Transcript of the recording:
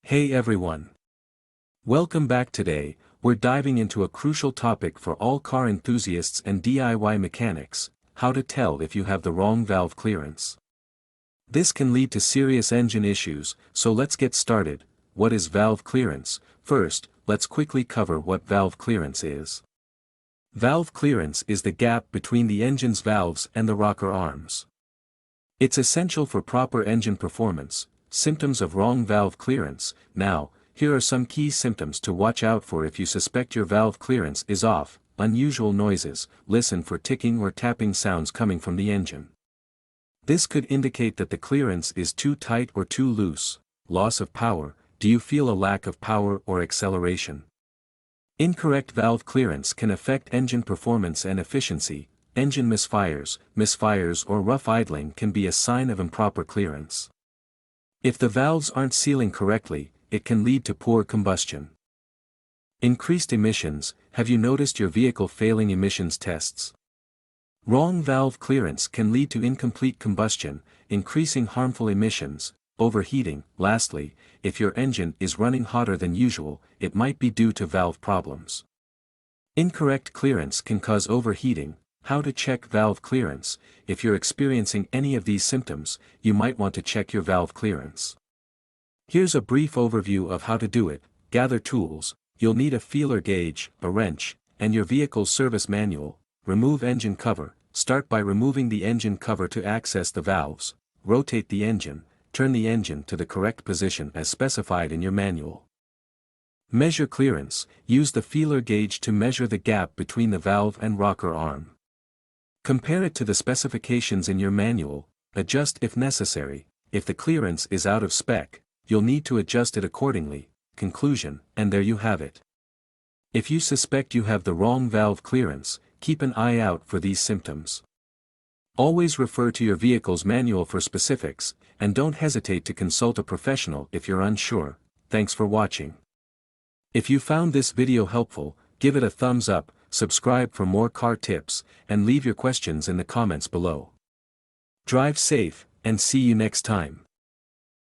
Hey everyone. Welcome back. Today, we're diving into a crucial topic for all car enthusiasts and DIY mechanics: how to tell if you have the wrong valve clearance. This can lead to serious engine issues, so let's get started. What is valve clearance? First, let's quickly cover what valve clearance is. Valve clearance is the gap between the engine's valves and the rocker arms. It's essential for proper engine performance. Symptoms of wrong valve clearance. Now, here are some key symptoms to watch out for if you suspect your valve clearance is off. Unusual noises. Listen for ticking or tapping sounds coming from the engine. This could indicate that the clearance is too tight or too loose. Loss of power. Do you feel a lack of power or acceleration? Incorrect valve clearance can affect engine performance and efficiency. Engine misfires or rough idling can be a sign of improper clearance. If the valves aren't sealing correctly, it can lead to poor combustion. Increased emissions. Have you noticed your vehicle failing emissions tests? Wrong valve clearance can lead to incomplete combustion, increasing harmful emissions. Overheating. Lastly, if your engine is running hotter than usual, it might be due to valve problems. Incorrect clearance can cause overheating. How to check valve clearance? If you're experiencing any of these symptoms, you might want to check your valve clearance. Here's a brief overview of how to do it. Gather tools. You'll need a feeler gauge, a wrench, and your vehicle's service manual. Remove engine cover. Start by removing the engine cover to access the valves. Rotate the engine. Turn the engine to the correct position as specified in your manual. Measure clearance. Use the feeler gauge to measure the gap between the valve and rocker arm. Compare it to the specifications in your manual. Adjust if necessary. If the clearance is out of spec, you'll need to adjust it accordingly. Conclusion, and there you have it. If you suspect you have the wrong valve clearance, keep an eye out for these symptoms. Always refer to your vehicle's manual for specifics, and don't hesitate to consult a professional if you're unsure. Thanks for watching. If you found this video helpful, give it a thumbs up, subscribe for more car tips, and leave your questions in the comments below. Drive safe, and see you next time.